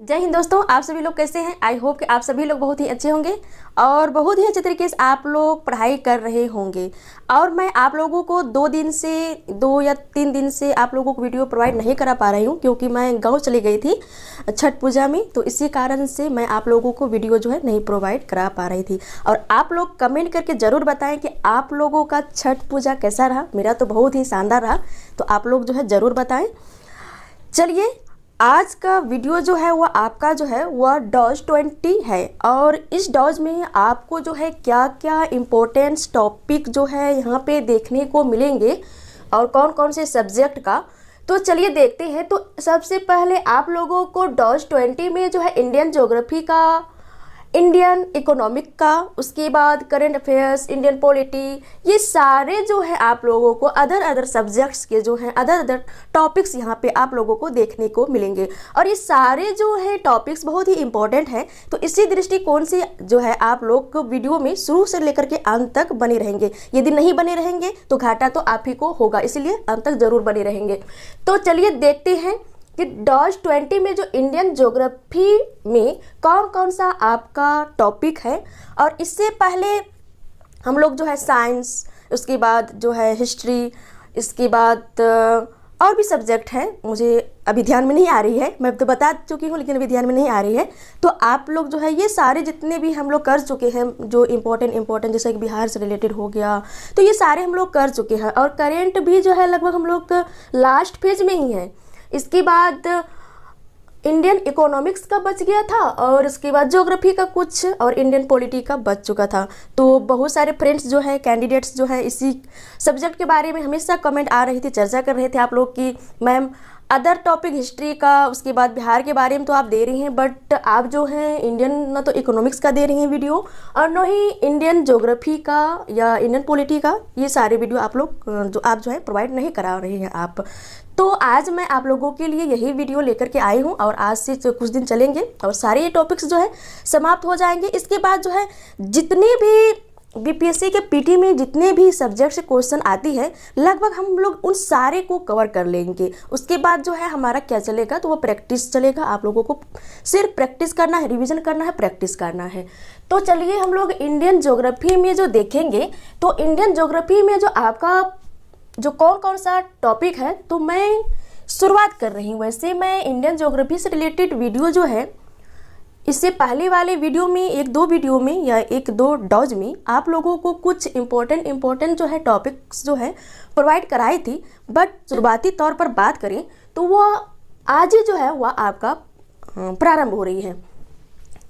जय हिंद दोस्तों, आप सभी लोग कैसे हैं। आई होप कि आप सभी लोग बहुत ही अच्छे होंगे और बहुत ही अच्छे तरीके से आप लोग पढ़ाई कर रहे होंगे। और मैं आप लोगों को 2 या 3 दिन से आप लोगों को वीडियो प्रोवाइड नहीं करा पा रही हूँ, क्योंकि मैं गांव चली गई थी छठ पूजा में। तो इसी कारण से मैं आप लोगों को वीडियो जो है नहीं प्रोवाइड करा पा रही थी। और आप लोग कमेंट करके ज़रूर बताएं कि आप लोगों का छठ पूजा कैसा रहा। मेरा तो बहुत ही शानदार रहा, तो आप लोग जो है ज़रूर बताएं। चलिए, आज का वीडियो जो है वह आपका जो है वह डॉज 20 है। और इस डॉज में आपको जो है क्या क्या इम्पोर्टेंट टॉपिक जो है यहाँ पे देखने को मिलेंगे और कौन कौन से सब्जेक्ट का। तो चलिए देखते हैं। तो सबसे पहले आप लोगों को डॉज 20 में जो है इंडियन ज्योग्राफी का, इंडियन इकोनॉमिक का, उसके बाद करंट अफेयर्स, इंडियन पॉलिटी, ये सारे जो है आप लोगों को अदर सब्जेक्ट्स के जो हैं अदर टॉपिक्स यहाँ पे आप लोगों को देखने को मिलेंगे। और ये सारे जो है टॉपिक्स बहुत ही इंपॉर्टेंट हैं। तो इसी दृष्टिकोण से जो है आप लोग वीडियो में शुरू से लेकर के अंत तक बने रहेंगे। यदि नहीं बने रहेंगे तो घाटा तो आप ही को होगा, इसलिए अंत तक जरूर बने रहेंगे। तो चलिए देखते हैं कि डॉज 20 में जो इंडियन ज्योग्राफी में कौन कौन सा आपका टॉपिक है। और इससे पहले हम लोग जो है साइंस, उसके बाद जो है हिस्ट्री, इसके बाद और भी सब्जेक्ट हैं, मुझे अभी ध्यान में नहीं आ रही है। मैं तो बता चुकी हूँ लेकिन अभी ध्यान में नहीं आ रही है। तो आप लोग जो है ये सारे जितने भी हम लोग कर चुके हैं, जो इम्पोर्टेंट जैसे कि बिहार से रिलेटेड हो गया, तो ये सारे हम लोग कर चुके हैं। और करेंट भी जो है लगभग हम लोग लास्ट फेज में ही है। इसके बाद इंडियन इकोनॉमिक्स का बच गया था, और उसके बाद ज्योग्राफी का कुछ, और इंडियन पॉलिटी का बच चुका था। तो बहुत सारे फ्रेंड्स जो है, कैंडिडेट्स जो है इसी सब्जेक्ट के बारे में हमेशा कमेंट आ रही थी, चर्चा कर रहे थे आप लोग की मैम अदर टॉपिक हिस्ट्री का, उसके बाद बिहार के बारे में तो आप दे रही हैं, बट आप जो हैं इंडियन ना तो इकोनॉमिक्स का दे रही हैं वीडियो, और न ही इंडियन ज्योग्राफी का या इंडियन पॉलिटी का। ये सारे वीडियो आप लोग जो है प्रोवाइड नहीं करा रहे हैं आप। तो आज मैं आप लोगों के लिए यही वीडियो लेकर के आई हूँ, और आज से कुछ दिन चलेंगे और सारे ये टॉपिक्स जो है समाप्त हो जाएंगे। इसके बाद जो है जितने भी बीपीएससी के पीटी में जितने भी सब्जेक्ट से क्वेश्चन आती है, लगभग हम लोग उन सारे को कवर कर लेंगे। उसके बाद जो है हमारा क्या चलेगा, तो वो प्रैक्टिस चलेगा। आप लोगों को सिर्फ प्रैक्टिस करना है, रिवीजन करना है, प्रैक्टिस करना है। तो चलिए हम लोग इंडियन ज्योग्राफी में जो देखेंगे, तो इंडियन ज्योग्राफी में जो आपका जो कौन कौन सा टॉपिक है, तो मैं शुरुआत कर रही हूँ। वैसे मैं इंडियन ज्योग्राफी से रिलेटेड वीडियो जो है इससे पहले वाले वीडियो में, 1-2 वीडियो में या 1-2 डॉज में आप लोगों को कुछ इम्पोर्टेंट जो है टॉपिक्स जो है प्रोवाइड कराई थी। बट शुरुआती तौर पर बात करें तो वह आज ही जो है वह आपका प्रारंभ हो रही है।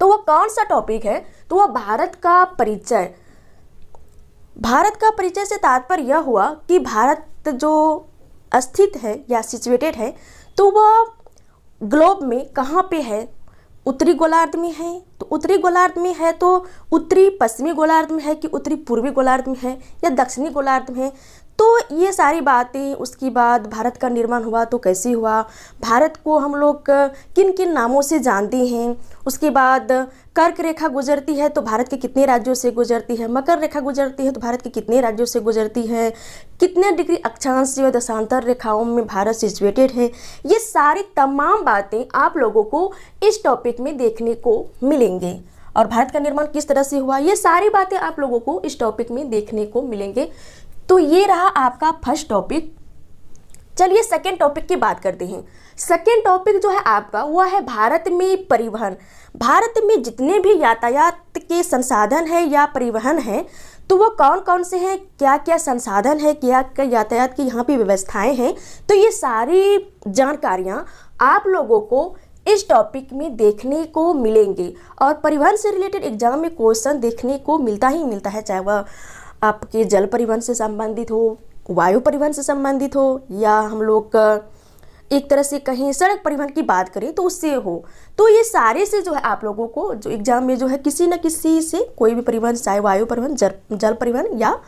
तो वह कौन सा टॉपिक है, तो वह भारत का परिचय। भारत का परिचय से तात्पर्य यह हुआ कि भारत जो स्थित है या सिचुएटेड है, तो वह ग्लोब में कहाँ पे है। उत्तरी गोलार्ध में है तो उत्तरी गोलार्ध में है, तो उत्तरी पश्चिमी गोलार्ध में है कि उत्तरी पूर्वी गोलार्ध में है या दक्षिणी गोलार्ध में है। तो ये सारी बातें, उसके बाद भारत का निर्माण हुआ तो कैसे हुआ, भारत को हम लोग किन किन नामों से जानते हैं, उसके बाद कर्क रेखा गुजरती है तो भारत के कितने राज्यों से गुजरती है, मकर रेखा गुजरती है तो भारत के कितने राज्यों से गुजरती है, कितने डिग्री अक्षांश या दशांतर रेखाओं में भारत सिचुएटेड है। ये सारी तमाम बातें आप लोगों को इस टॉपिक में देखने को मिलेंगे। और भारत का निर्माण किस तरह से हुआ, ये सारी बातें आप लोगों को इस टॉपिक में देखने को मिलेंगे। तो ये रहा आपका फर्स्ट टॉपिक। चलिए सेकेंड टॉपिक की बात करते हैं। सेकेंड टॉपिक जो है आपका वह है भारत में परिवहन। भारत में जितने भी यातायात के संसाधन है या परिवहन है, तो वो कौन कौन से हैं, क्या क्या संसाधन है, क्या क्या यातायात की यहाँ पे व्यवस्थाएं हैं। तो ये सारी जानकारियाँ आप लोगों को इस टॉपिक में देखने को मिलेंगे। और परिवहन से रिलेटेड एग्जाम में क्वेश्चन देखने को मिलता ही मिलता है, चाहे वह आपके जल परिवहन से संबंधित हो, वायु परिवहन से संबंधित हो, या हम लोग एक तरह से कहीं सड़क परिवहन की बात करें तो उससे हो। तो ये सारे से जो है आप लोगों को जो एग्जाम में जो है किसी न किसी से कोई भी परिवहन, चाहे वायु परिवहन, जल परिवहन या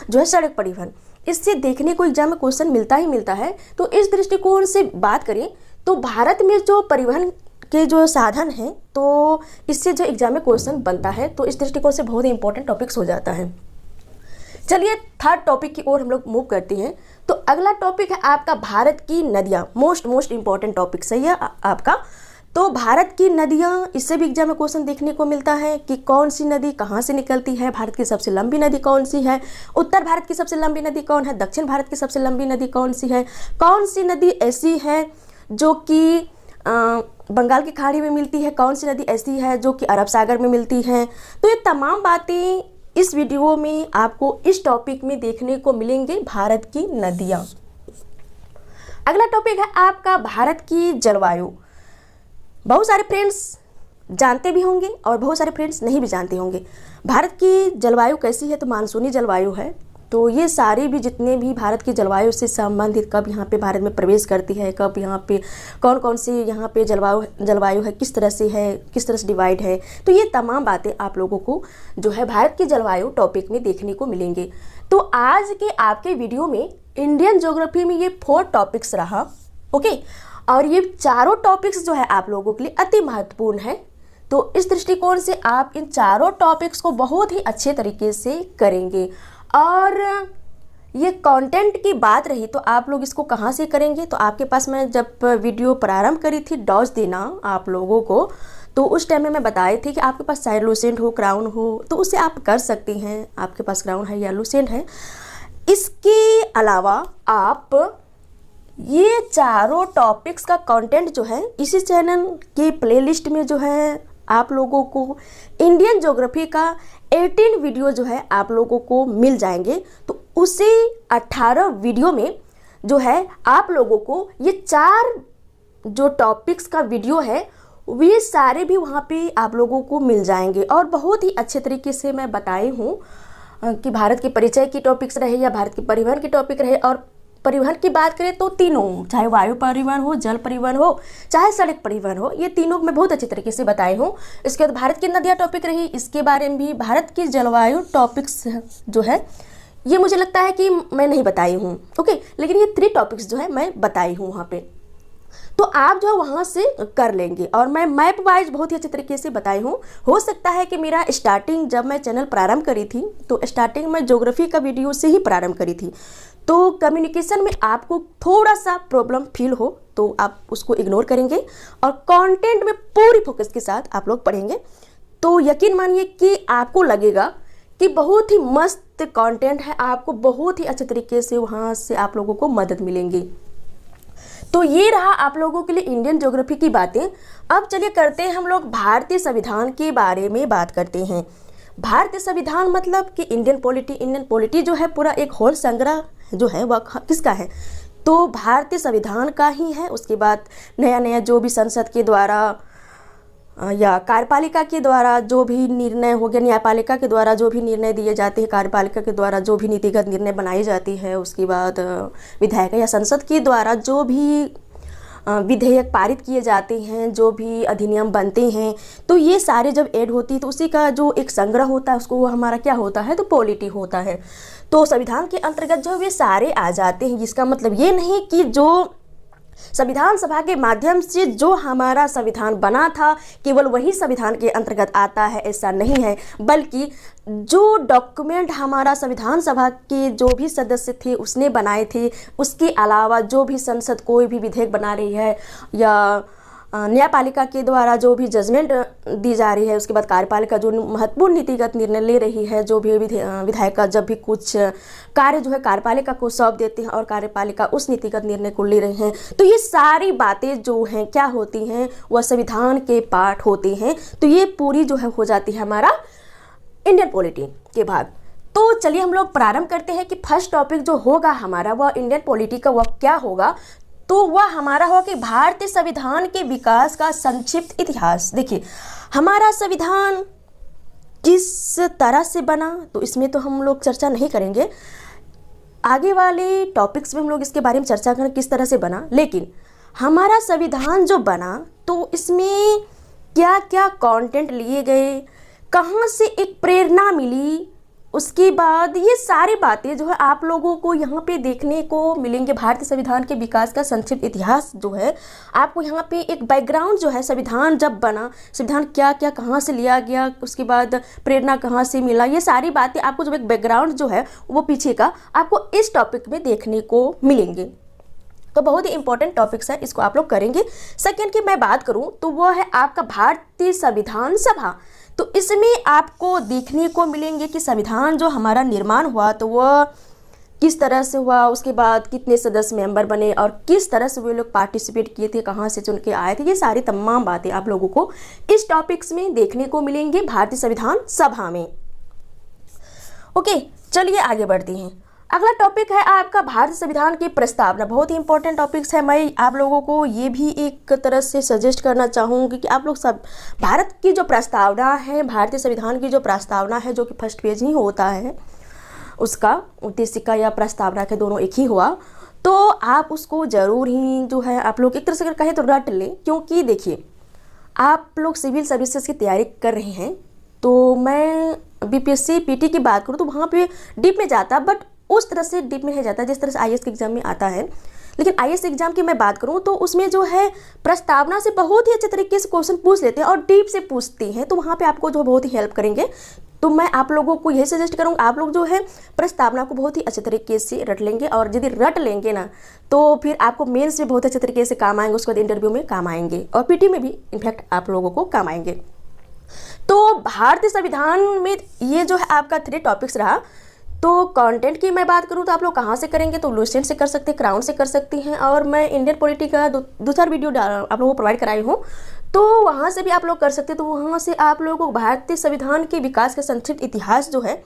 जो है सड़क परिवहन, इससे देखने को एग्जाम में क्वेश्चन मिलता ही मिलता है। तो इस दृष्टिकोण से बात करें तो भारत में जो परिवहन के जो साधन हैं, तो इससे जो एग्जाम में क्वेश्चन बनता है, तो इस दृष्टिकोण से बहुत ही इंपॉर्टेंट टॉपिक्स हो जाता है। चलिए थर्ड टॉपिक की ओर हम लोग मूव करते हैं। तो अगला टॉपिक है आपका भारत की नदियाँ। मोस्ट इंपॉर्टेंट टॉपिक सही है आपका। तो भारत की नदियाँ, इससे भी एग्जाम में क्वेश्चन देखने को मिलता है कि कौन सी नदी कहाँ से निकलती है, भारत की सबसे लंबी नदी कौन सी है, उत्तर भारत की सबसे लंबी नदी कौन है, दक्षिण भारत की सबसे लंबी नदी कौन सी है, कौन सी नदी ऐसी है जो कि बंगाल की खाड़ी में मिलती है, कौन सी नदी ऐसी है जो कि अरब सागर में मिलती है। तो ये तमाम बातें इस वीडियो में आपको इस टॉपिक में देखने को मिलेंगे, भारत की नदियाँ। अगला टॉपिक है आपका भारत की जलवायु। बहुत सारे फ्रेंड्स जानते भी होंगे और बहुत सारे फ्रेंड्स नहीं भी जानते होंगे। भारत की जलवायु कैसी है, तो मानसूनी जलवायु है। तो ये सारे भी जितने भी भारत की जलवायु से संबंधित, कब यहाँ पे भारत में प्रवेश करती है, कब यहाँ पे कौन कौन सी यहाँ पे जलवायु है, किस तरह से है, किस तरह से डिवाइड है, तो ये तमाम बातें आप लोगों को जो है भारत की जलवायु टॉपिक में देखने को मिलेंगे। तो आज के आपके वीडियो में इंडियन ज्योग्राफी में ये 4 टॉपिक्स रहा, ओके। और ये चारों टॉपिक्स जो है आप लोगों के लिए अति महत्वपूर्ण है। तो इस दृष्टिकोण से आप इन चारों टॉपिक्स को बहुत ही अच्छे तरीके से करेंगे। और ये कंटेंट की बात रही तो आप लोग इसको कहाँ से करेंगे, तो आपके पास मैं जब वीडियो प्रारंभ करी थी डॉज देना आप लोगों को, तो उस टाइम में मैं बताई थी कि आपके पास साइलोसेंट हो, क्राउन हो, तो उससे आप कर सकती हैं। आपके पास क्राउन है या लूसेंट है। इसके अलावा आप ये चारों टॉपिक्स का कंटेंट जो है इसी चैनल के प्लेलिस्ट में जो है आप लोगों को इंडियन ज्योग्राफी का 18 वीडियो जो है आप लोगों को मिल जाएंगे। तो उसी 18 वीडियो में जो है आप लोगों को ये 4 जो टॉपिक्स का वीडियो है वे सारे भी वहाँ पे आप लोगों को मिल जाएंगे। और बहुत ही अच्छे तरीके से मैं बताई हूँ कि भारत के परिचय की टॉपिक्स रहे या भारत के परिवहन की टॉपिक रहे। और परिवहन की बात करें तो तीनों, चाहे वायु परिवहन हो, जल परिवहन हो, चाहे सड़क परिवहन हो, ये तीनों मैं बहुत अच्छी तरीके से बताई हूँ। इसके बाद भारत की नदियाँ टॉपिक रही, इसके बारे में भी भारत की जलवायु टॉपिक्स जो है ये मुझे लगता है कि मैं नहीं बताई हूँ, ओके। लेकिन ये 3 टॉपिक्स जो है मैं बताई हूँ वहाँ पे, तो आप जो है वहाँ से कर लेंगे। और मैं मैप वाइज बहुत ही अच्छे तरीके से बताई हूँ। हो सकता है कि मेरा स्टार्टिंग जब मैं चैनल प्रारंभ करी थी तो स्टार्टिंग में ज्योग्राफी का वीडियो से ही प्रारंभ करी थी, तो कम्युनिकेशन में आपको थोड़ा सा प्रॉब्लम फील हो तो आप उसको इग्नोर करेंगे और कंटेंट में पूरी फोकस के साथ आप लोग पढ़ेंगे। तो यकीन मानिए कि आपको लगेगा कि बहुत ही मस्त कंटेंट है, आपको बहुत ही अच्छे तरीके से वहाँ से आप लोगों को मदद मिलेंगी। तो ये रहा आप लोगों के लिए इंडियन ज्योग्राफी की बातें। अब चलिए करते हैं हम लोग भारतीय संविधान के बारे में बात करते हैं। भारतीय संविधान मतलब कि इंडियन पॉलिटी जो है पूरा एक होल संग्रह जो है वह किसका है, तो भारतीय संविधान का ही है। उसके बाद नया नया जो भी संसद के द्वारा या कार्यपालिका के द्वारा जो भी निर्णय हो गया, न्यायपालिका के द्वारा जो भी निर्णय दिए जाते हैं, कार्यपालिका के द्वारा जो भी नीतिगत निर्णय बनाई जाती है, उसके बाद विधायक या संसद के द्वारा जो भी विधेयक पारित किए जाते हैं, जो भी अधिनियम बनते हैं, तो ये सारे जब ऐड होती है तो उसी का जो एक संग्रह होता है उसको वो हमारा क्या होता है, तो पॉलिटी होता है। तो संविधान के अंतर्गत जो वे सारे आ जाते हैं। जिसका मतलब ये नहीं कि जो संविधान सभा के माध्यम से जो हमारा संविधान बना था केवल वही संविधान के अंतर्गत आता है, ऐसा नहीं है। बल्कि जो डॉक्यूमेंट हमारा संविधान सभा के जो भी सदस्य थे उसने बनाए थे, उसके अलावा जो भी संसद कोई भी विधेयक बना रही है या न्यायपालिका के द्वारा जो भी जजमेंट दी जा रही है, उसके बाद कार्यपालिका जो महत्वपूर्ण नीतिगत निर्णय ले रही है, जो भी विधायक का जब भी कुछ कार्य जो है कार्यपालिका को सौंप देते हैं और कार्यपालिका उस नीतिगत निर्णय को ले रहे हैं, तो ये सारी बातें जो हैं क्या होती हैं, वह संविधान के पार्ट होते हैं। तो ये पूरी जो है हो जाती है हमारा इंडियन पॉलिटी के भाग। तो चलिए हम लोग प्रारंभ करते हैं कि फर्स्ट टॉपिक जो होगा हमारा वह इंडियन पॉलिटी का वह क्या होगा, तो वह हमारा होगा कि भारतीय संविधान के विकास का संक्षिप्त इतिहास। देखिए हमारा संविधान किस तरह से बना, तो इसमें तो हम लोग चर्चा नहीं करेंगे, आगे वाले टॉपिक्स में हम लोग इसके बारे में चर्चा करें किस तरह से बना। लेकिन हमारा संविधान जो बना तो इसमें क्या क्या कंटेंट लिए गए, कहाँ से एक प्रेरणा मिली, उसके बाद ये सारी बातें जो है आप लोगों को यहाँ पे देखने को मिलेंगे। भारतीय संविधान के विकास का संक्षिप्त इतिहास जो है आपको यहाँ पे एक बैकग्राउंड जो है, संविधान जब बना, संविधान क्या क्या कहाँ से लिया गया, उसके बाद प्रेरणा कहाँ से मिला, ये सारी बातें आपको जो एक बैकग्राउंड जो है वो पीछे का आपको इस टॉपिक में देखने को मिलेंगे। तो बहुत ही इंपॉर्टेंट टॉपिक्स है, इसको आप लोग करेंगे। सेकेंड की मैं बात करूं तो वो है आपका भारतीय संविधान सभा। तो इसमें आपको देखने को मिलेंगे कि संविधान जो हमारा निर्माण हुआ तो वह किस तरह से हुआ, उसके बाद कितने सदस्य मेंबर बने और किस तरह से वे लोग पार्टिसिपेट किए थे, कहाँ से चुन के आए थे, ये सारी तमाम बातें आप लोगों को इस टॉपिक्स में देखने को मिलेंगे भारतीय संविधान सभा में। ओके, चलिए आगे बढ़ते हैं। अगला टॉपिक है आपका भारतीय संविधान की प्रस्तावना। बहुत ही इंपॉर्टेंट टॉपिक्स है। मैं आप लोगों को ये भी एक तरह से सजेस्ट करना चाहूँगी कि आप लोग सब भारत की जो प्रस्तावना है, भारतीय संविधान की जो प्रस्तावना है, जो कि फर्स्ट पेज ही होता है उसका, उद्देशिका या प्रस्तावना के दोनों एक ही हुआ, तो आप उसको ज़रूर ही जो है आप लोग एक तरह से अगर कहें तो रट लें। क्योंकि देखिए, आप लोग सिविल सर्विसेज की तैयारी कर रहे हैं, तो मैं बीपीएससी पीटी की बात करूँ तो वहाँ पे डीप में जाता, बट उस तरह से डीप में नहीं जाता जिस तरह से आईएएस के एग्जाम में आता है। लेकिन आईएएस एग्जाम की मैं बात करूँ तो उसमें जो है प्रस्तावना से बहुत ही अच्छे तरीके से क्वेश्चन पूछ लेते हैं और डीप से पूछते हैं, तो वहाँ पे आपको जो बहुत ही हेल्प करेंगे। तो मैं आप लोगों को यही सजेस्ट करूँगा, आप लोग जो है प्रस्तावना को बहुत ही अच्छे तरीके से रट लेंगे, और यदि रट लेंगे ना तो फिर आपको मेंस में बहुत अच्छे तरीके से काम आएंगे, उसके बाद इंटरव्यू में काम आएंगे और पीटी में भी इनफैक्ट आप लोगों को काम आएंगे। तो भारतीय संविधान में ये जो है आपका 3 टॉपिक्स रहा। तो कंटेंट की मैं बात करूँ तो आप लोग कहाँ से करेंगे, तो लुसेंट से कर सकते हैं, क्राउन से कर सकती हैं, और मैं इंडियन पॉलिटी का दूसरा वीडियो आप लोगों को प्रोवाइड कराई हूँ, तो वहाँ से भी आप लोग कर सकते हैं। तो वहाँ से आप लोगों को भारतीय संविधान के विकास का संक्षिप्त इतिहास जो है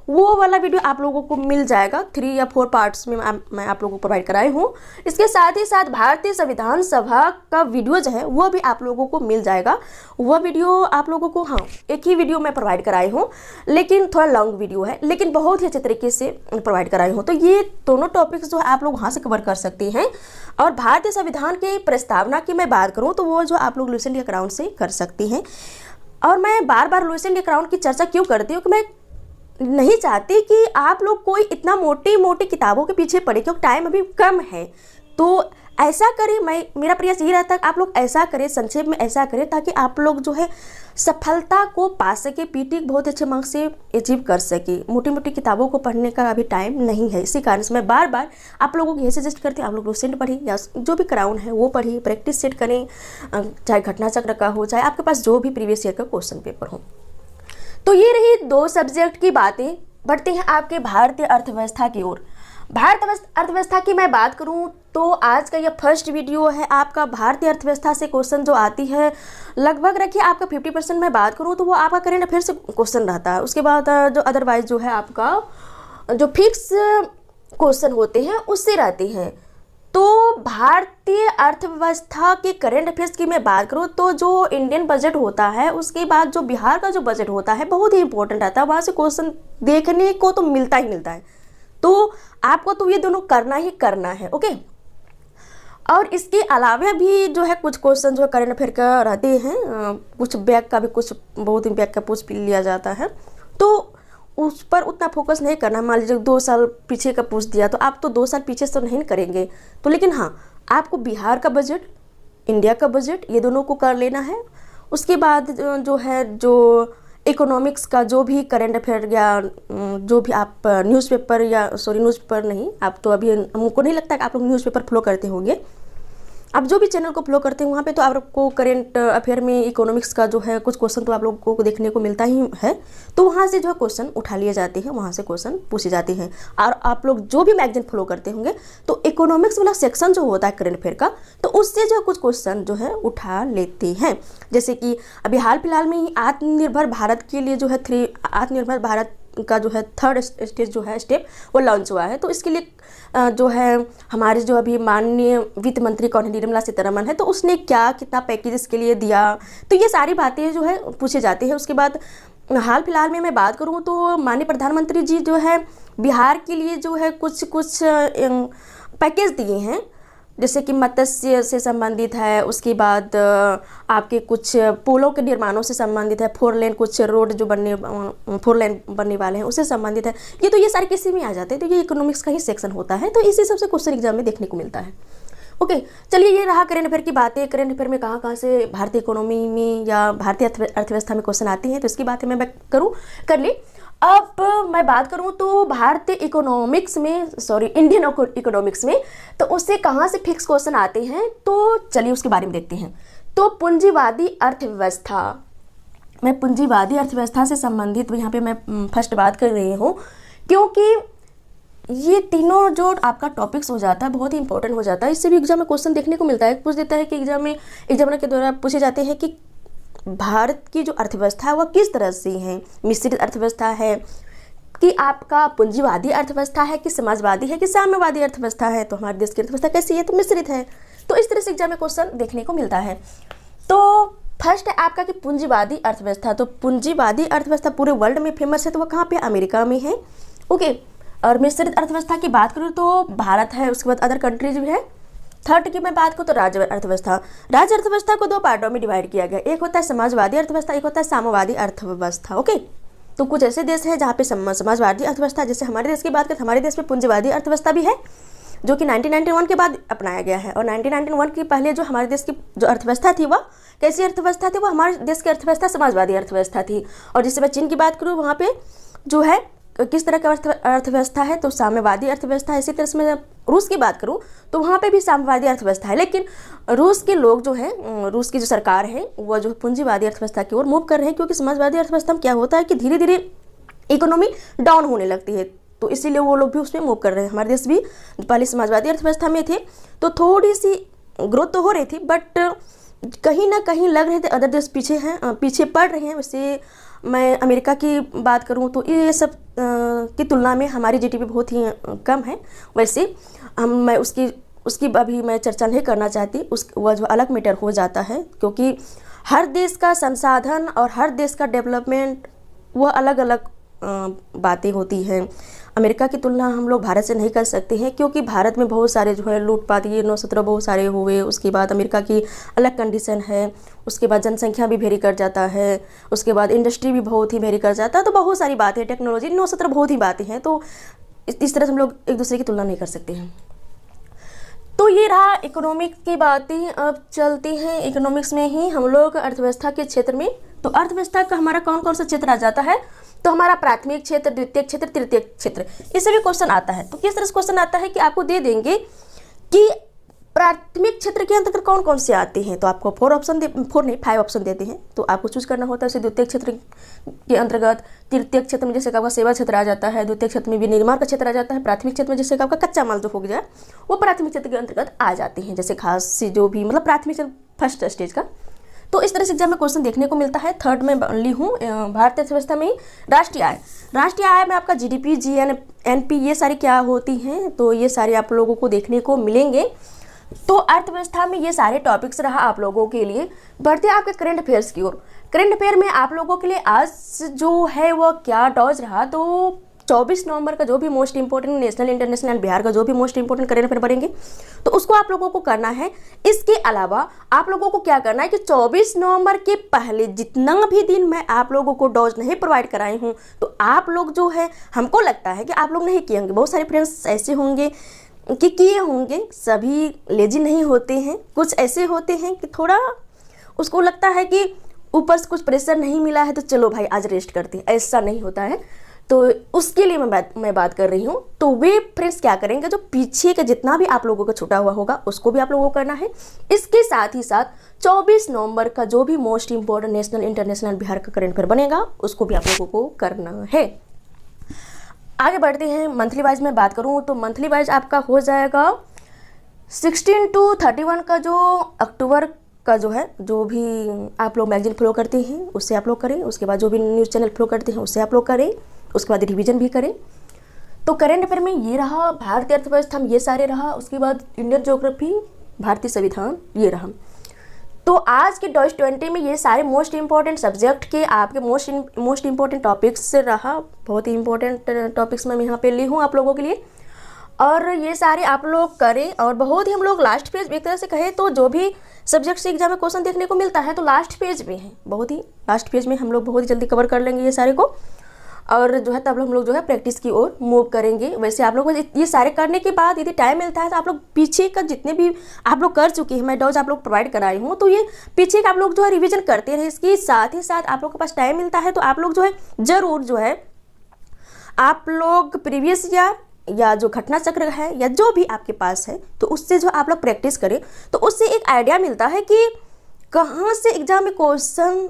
वो वाला वीडियो आप लोगों को मिल जाएगा। 3 या 4 पार्ट्स में मैं आप लोगों को प्रोवाइड कराई हूँ। इसके साथ ही साथ भारतीय संविधान सभा का वीडियो जो है वो भी आप लोगों को मिल जाएगा। वह वीडियो आप लोगों को, हाँ, एक ही वीडियो मैं प्रोवाइड कराई हूँ, लेकिन थोड़ा लॉन्ग वीडियो है, लेकिन बहुत ही अच्छे तरीके से प्रोवाइड कराई हूँ। तो ये दोनों टॉपिक्स जो है आप लोग वहाँ से कवर कर सकते हैं। और भारतीय संविधान की प्रस्तावना की मैं बात करूँ तो वो जो आप लोग लुसेंट या क्राउन से कर सकती हैं। और मैं बार बार लुसेंट या क्राउन की चर्चा क्यों करती हूँ कि मैं नहीं चाहती कि आप लोग कोई इतना मोटी मोटी किताबों के पीछे पड़े, क्योंकि टाइम अभी कम है। तो ऐसा करें, मेरा प्रयास ये रहता है कि आप लोग ऐसा करें, संक्षेप में ऐसा करें ताकि आप लोग जो है सफलता को पा सके, पीटी बहुत अच्छे मार्क्स से अचीव कर सके। मोटी मोटी किताबों को पढ़ने का अभी टाइम नहीं है, इसी कारण से मैं बार बार आप लोगों को ये सजेस्ट करती हूँ, आप लोग लुसेंट पढ़िए या जो भी क्राउन है वो पढ़िए, प्रैक्टिस सेट करें, चाहे घटना चक्र का हो, चाहे आपके पास जो भी प्रीवियस ईयर का क्वेश्चन पेपर हो। तो ये रही 2 सब्जेक्ट की बातें। बढ़ते हैं आपके भारतीय अर्थव्यवस्था की ओर। भारतीय अर्थव्यवस्था की मैं बात करूं तो आज का ये फर्स्ट वीडियो है आपका भारतीय अर्थव्यवस्था से क्वेश्चन जो आती है, लगभग रखिए आपका 50% मैं बात करूं तो वो आपका करंट अफेयर से क्वेश्चन रहता है। उसके बाद जो अदरवाइज जो है आपका जो फिक्स क्वेश्चन होते हैं उससे रहते हैं। तो भारतीय अर्थव्यवस्था के करंट अफेयर्स की मैं बात करूँ तो जो इंडियन बजट होता है, उसके बाद जो बिहार का जो बजट होता है बहुत ही इंपॉर्टेंट रहता है, वहाँ से क्वेश्चन देखने को तो मिलता ही मिलता है। तो आपको तो ये दोनों करना ही करना है, ओके। और इसके अलावा भी जो है कुछ क्वेश्चन जो है करंट अफेयर का रहते हैं, कुछ बैक का भी, कुछ बहुत ही बैक का पूछ लिया जाता है, तो उस पर उतना फोकस नहीं करना। मान लीजिए 2 साल पीछे का पूछ दिया तो आप तो 2 साल पीछे से तो नहीं करेंगे, तो लेकिन हाँ, आपको बिहार का बजट, इंडिया का बजट, ये दोनों को कर लेना है। उसके बाद जो है जो इकोनॉमिक्स का जो भी करंट अफेयर या जो भी आप न्यूज़पेपर या न्यूज़पेपर नहीं, आप तो अभी हमको नहीं लगता कि आप लोग न्यूज़पेपर फॉलो करते होंगे। आप जो भी चैनल को फॉलो करते हैं वहाँ पे तो आपको करंट अफेयर में इकोनॉमिक्स का जो है कुछ क्वेश्चन तो आप लोगों को देखने को मिलता ही है। तो वहाँ से जो है क्वेश्चन उठा लिए जाते हैं, वहाँ से क्वेश्चन पूछे जाते हैं। और आप लोग जो भी मैगजीन फॉलो करते होंगे तो इकोनॉमिक्स वाला सेक्शन जो होता है करंट अफेयर का, तो उससे जो कुछ क्वेश्चन जो है उठा लेते हैं। जैसे कि अभी हाल फिलहाल में ही आत्मनिर्भर भारत के लिए जो है आत्मनिर्भर भारत का जो है 3rd स्टेज जो है स्टेप वो लॉन्च हुआ है। तो इसके लिए जो है हमारे जो अभी माननीय वित्त मंत्री कौन है, निर्मला सीतारमण है, तो उसने क्या कितना पैकेज इसके लिए दिया, तो ये सारी बातें जो है पूछे जाते हैं। उसके बाद हाल फिलहाल में मैं बात करूँ तो माननीय प्रधानमंत्री जी जो है बिहार के लिए जो है कुछ पैकेज दिए हैं, जैसे कि मत्स्य से संबंधित है, उसके बाद आपके कुछ पुलों के निर्माणों से संबंधित है, 4 लेन कुछ रोड जो 4 लेन बनने वाले हैं उससे संबंधित है। ये सारे किसी में आ जाते हैं, तो ये इकोनॉमिक्स का ही सेक्शन होता है, तो इसी सबसे क्वेश्चन एग्जाम में देखने को मिलता है। ओके, चलिए ये रहा करंट अफेयर की बातें। करंट अफेयर में कहाँ से भारतीय इकोनॉमी में या भारतीय अर्थव्यवस्था में क्वेश्चन आते हैं, तो इसकी बातें मैं कर ली। अब मैं बात करूं तो भारतीय इकोनॉमिक्स में, सॉरी इंडियन इकोनॉमिक्स में, तो उससे कहाँ से फिक्स क्वेश्चन आते हैं, तो चलिए उसके बारे में देखते हैं। तो पूंजीवादी अर्थव्यवस्था, मैं पूंजीवादी अर्थव्यवस्था से संबंधित यहाँ पे मैं फर्स्ट बात कर रही हूँ, क्योंकि ये तीनों जो आपका टॉपिक्स हो जाता है बहुत ही इंपॉर्टेंट हो जाता है। इससे भी एग्जाम में क्वेश्चन देखने को मिलता है, पूछ देता है कि एग्जामिनर के द्वारा पूछे जाते हैं कि भारत की जो अर्थव्यवस्था है वह किस तरह से है, मिश्रित अर्थव्यवस्था है कि आपका पूंजीवादी अर्थव्यवस्था है कि समाजवादी है कि साम्यवादी अर्थव्यवस्था है, तो हमारे देश की अर्थव्यवस्था कैसी है, तो मिश्रित है। तो इस तरह से एग्जाम में क्वेश्चन देखने को मिलता है। तो फर्स्ट है आपका कि पूंजीवादी अर्थव्यवस्था, तो पूंजीवादी अर्थव्यवस्था पूरे वर्ल्ड में फेमस है, तो वह कहाँ पे, अमेरिका में है। ओके, और मिश्रित अर्थव्यवस्था की बात करूँ तो भारत है, उसके बाद अदर कंट्रीज भी है। थर्ड की मैं बात करूँ तो राज्य अर्थव्यवस्था, राज्य अर्थव्यवस्था को दो पार्टों में डिवाइड किया गया, एक होता है समाजवादी अर्थव्यवस्था, एक होता है साम्यवादी अर्थव्यवस्था। ओके, तो कुछ ऐसे देश हैं जहाँ पे समाजवादी अर्थव्यवस्था, जैसे हमारे देश की बात करें, हमारे देश में पूंजीवादी अर्थव्यवस्था भी है जो कि 1991 के बाद अपनाया गया है। और 1991 के पहले जो हमारे देश की जो अर्थव्यवस्था थी वह कैसी अर्थव्यवस्था थी, वो हमारे देश की अर्थव्यवस्था समाजवादी अर्थव्यवस्था थी। और जिससे मैं चीन की बात करूँ वहाँ पे जो है किस तरह का अर्थव्यवस्था है, तो साम्यवादी अर्थव्यवस्था है। इसी तरह से मैं रूस की बात करूं तो वहाँ पे भी साम्यवादी अर्थव्यवस्था है, लेकिन रूस के लोग जो हैं, रूस की जो सरकार है वो जो पूंजीवादी अर्थव्यवस्था की ओर मूव कर रहे हैं, क्योंकि समाजवादी अर्थव्यवस्था में क्या होता है कि धीरे धीरे इकोनॉमी डाउन होने लगती है, तो इसीलिए वो लोग भी उसमें मूव कर रहे हैं। हमारे देश भी पहले समाजवादी अर्थव्यवस्था में थे तो थोड़ी सी ग्रोथ तो हो रही थी, बट कहीं ना कहीं लग रहे थे अदर देश पीछे हैं, पीछे पड़ रहे हैं। वैसे मैं अमेरिका की बात करूं तो ये सब की तुलना में हमारी जीडीपी बहुत ही कम है। वैसे मैं उसकी अभी मैं चर्चा नहीं करना चाहती, वह जो अलग मैटर हो जाता है, क्योंकि हर देश का संसाधन और हर देश का डेवलपमेंट वह अलग अलग बातें होती हैं। अमेरिका की तुलना हम लोग भारत से नहीं कर सकते हैं, क्योंकि भारत में बहुत सारे जो है लूटपाट, ये 9/17 बहुत सारे हुए। उसके बाद अमेरिका की अलग कंडीशन है, उसके बाद जनसंख्या भी वेरी कर जाता है, उसके बाद इंडस्ट्री भी बहुत ही वेरी कर जाता है, तो बहुत सारी बातें, टेक्नोलॉजी 9/17 बहुत ही बातें हैं। तो इस तरह से हम लोग एक दूसरे की तुलना नहीं कर सकते हैं। तो ये रहा इकोनॉमिक्स की बातें। अब चलते हैं इकोनॉमिक्स में ही हम लोग अर्थव्यवस्था के क्षेत्र में। तो अर्थव्यवस्था का हमारा कौन कौन सा क्षेत्र आ जाता है, तो हमारा प्राथमिक क्षेत्र, द्वितीयक क्षेत्र, तृतीयक क्षेत्र, इससे भी क्वेश्चन आता है। तो किस तरह से क्वेश्चन आता है कि आपको दे देंगे कि प्राथमिक क्षेत्र के अंतर्गत कौन कौन से आते हैं, तो आपको 5 ऑप्शन देते हैं, तो आपको चूज करना होता है। जैसे द्वितीय क्षेत्र के अंतर्गत, तृतीय क्षेत्र में जैसे आपका सेवा क्षेत्र आ जाता है, द्वितीय क्षेत्र में विनिर्माण का क्षेत्र आ जाता है, प्राथमिक क्षेत्र में जैसे आपका कच्चा माल जो हो गया वो प्राथमिक क्षेत्र के अंतर्गत आ जाते हैं, जैसे खास से जो भी मतलब प्राथमिक फर्स्ट स्टेज का। तो इस तरह से एग्जाम में क्वेश्चन देखने को मिलता है। थर्ड में ली हूँ भारतीय अर्थव्यवस्था में राष्ट्रीय आय। राष्ट्रीय आय में आपका जीडीपी, जीएनपी ये सारी क्या होती हैं, तो ये सारे आप लोगों को देखने को मिलेंगे। तो अर्थव्यवस्था में ये सारे टॉपिक्स रहा आप लोगों के लिए। बढ़ते आपके करंट अफेयर्स की ओर। करंट अफेयर में आप लोगों के लिए आज जो है वह क्या टॉस रहा, तो 24 नवंबर का जो भी most important national, international, Bihar का जो भी मोस्ट इंपोर्टेंट करंट अफेयर बढ़ेंगे तो उसको आप लोगों को करना है। इसके अलावा आप लोगों को क्या करना है कि 24 नवंबर के पहले जितना भी दिन मैं आप लोगों को डोज नहीं प्रोवाइड कराई हूँ, तो आप लोग जो है, हमको लगता है कि आप लोग नहीं किए होंगे, बहुत सारे फ्रेंड्स ऐसे होंगे कि किए होंगे, सभी लेजी नहीं होते हैं, कुछ ऐसे होते हैं कि थोड़ा उसको लगता है कि ऊपर से कुछ प्रेशर नहीं मिला है तो चलो भाई आज रेस्ट करते हैं, ऐसा नहीं होता है। तो उसके लिए मैं बात कर रही हूँ। तो वे फ्रेंड्स क्या करेंगे, जो पीछे का जितना भी आप लोगों का छूटा हुआ होगा उसको भी आप लोगों को करना है। इसके साथ ही साथ 24 नवंबर का जो भी most important national, international, Bihar का करंट अफेयर बनेगा उसको भी आप लोगों को करना है। आगे बढ़ते हैं। मंथली वाइज में बात करूँ तो मंथली वाइज आपका हो जाएगा 16 to 31 का जो अक्टूबर का जो है, जो भी आप लोग मैगजीन फॉलो करते हैं उससे आप लोग करें, उसके बाद जो भी न्यूज़ चैनल फॉलो करते हैं उससे आप लोग करें, उसके बाद रिवीजन भी करें। तो करंट अफेयर में ये रहा, भारतीय अर्थव्यवस्था में ये सारे रहा, उसके बाद इंडियन ज्योग्राफी, भारतीय संविधान ये रहा। तो आज के डॉइस 20 में ये सारे मोस्ट इंपॉर्टेंट सब्जेक्ट के आपके मोस्ट इंपॉर्टेंट टॉपिक्स रहा। बहुत ही इंपॉर्टेंट टॉपिक्स मैं यहाँ पे ली हूँ आप लोगों के लिए, और ये सारे आप लोग करें। और बहुत ही हम लोग लास्ट पेज, एक तरह से कहें तो जो भी सब्जेक्ट से एग्जाम में क्वेश्चन देखने को मिलता है तो लास्ट पेज में है, बहुत ही लास्ट पेज में हम लोग बहुत ही जल्दी कवर कर लेंगे ये सारे को, और जो है तब हम लोग जो है प्रैक्टिस की ओर मूव करेंगे। वैसे आप लोग ये सारे करने के बाद यदि टाइम मिलता है तो आप लोग पीछे का जितने भी आप लोग कर चुके हैं, मैं डॉज आप लोग प्रोवाइड कराई हूँ, तो ये पीछे का आप लोग जो है रिवीजन करते रहे। इसके साथ ही साथ आप लोग के पास टाइम मिलता है तो आप लोग जो है ज़रूर जो है आप लोग प्रीवियस ईयर या जो घटना चक्र है या जो भी आपके पास है, तो उससे जो आप लोग प्रैक्टिस करें तो उससे एक आइडिया मिलता है कि कहाँ से एग्जाम में क्वेश्चन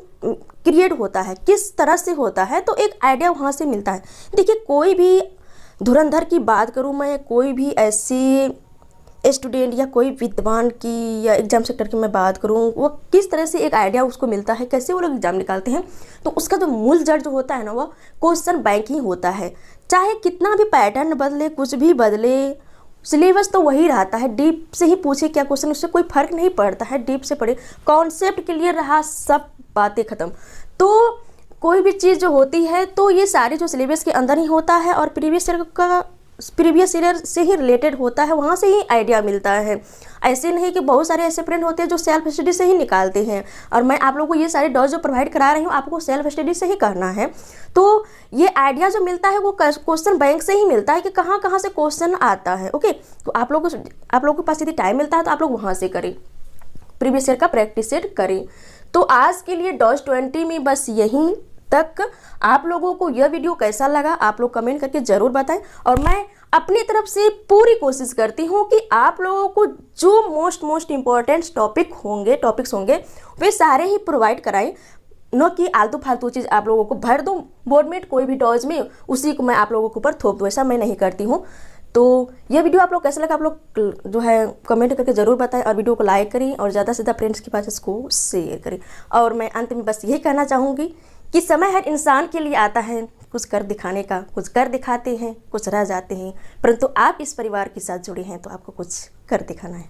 क्रिएट होता है, किस तरह से होता है, तो एक आइडिया वहाँ से मिलता है। देखिए, कोई भी धुरंधर की बात करूँ मैं, कोई भी ऐसी स्टूडेंट या कोई विद्वान की या एग्जाम सेक्टर की मैं बात करूँ, वो किस तरह से एक आइडिया उसको मिलता है, कैसे वो लोग एग्जाम निकालते हैं, तो उसका जो मूल जड़ जो होता है ना, वो क्वेश्चन बैंक ही होता है। चाहे कितना भी पैटर्न बदले, कुछ भी बदले, सिलेबस तो वही रहता है। डीप से ही पूछे क्या क्वेश्चन, उससे कोई फर्क नहीं पड़ता है। डीप से पढ़े, कॉन्सेप्ट क्लियर रहा, सब बातें खत्म। तो कोई भी चीज़ जो होती है तो ये सारी जो सिलेबस के अंदर ही होता है और प्रीवियस ईयर से ही रिलेटेड होता है, वहाँ से ही आइडिया मिलता है। ऐसे नहीं कि बहुत सारे ऐसे फ्रेंड होते हैं जो सेल्फ स्टडी से ही निकालते हैं, और मैं आप लोगों को ये सारे डॉज जो प्रोवाइड करा रही हूँ आपको सेल्फ स्टडी से ही करना है। तो ये आइडिया जो मिलता है वो क्वेश्चन बैंक से ही मिलता है कि कहाँ कहाँ से क्वेश्चन आता है। ओके, तो आप लोगों के पास यदि टाइम मिलता है तो आप लोग वहाँ से करें, प्रीवियस ईयर का प्रैक्टिस सेट करें। तो आज के लिए डॉज 20 में बस यहीं तक। आप लोगों को यह वीडियो कैसा लगा आप लोग कमेंट करके ज़रूर बताएं, और मैं अपनी तरफ से पूरी कोशिश करती हूँ कि आप लोगों को जो मोस्ट इम्पॉर्टेंट टॉपिक्स होंगे वे सारे ही प्रोवाइड कराएं, न कि आलतू फालतू चीज़ आप लोगों को भर दूँ बोर्ड में कोई भी डॉज में, उसी को मैं आप लोगों के ऊपर थोप दूँ, ऐसा मैं नहीं करती हूँ। तो यह वीडियो आप लोग कैसा लगा आप लोग जो है कमेंट करके ज़रूर बताएं, और वीडियो को लाइक करें और ज़्यादा से ज़्यादा फ्रेंड्स के पास इसको शेयर करें। और मैं अंत में बस यही कहना चाहूँगी कि समय हर इंसान के लिए आता है कुछ कर दिखाने का, कुछ कर दिखाते हैं, कुछ रह जाते हैं, परंतु आप इस परिवार के साथ जुड़े हैं तो आपको कुछ कर दिखाना है।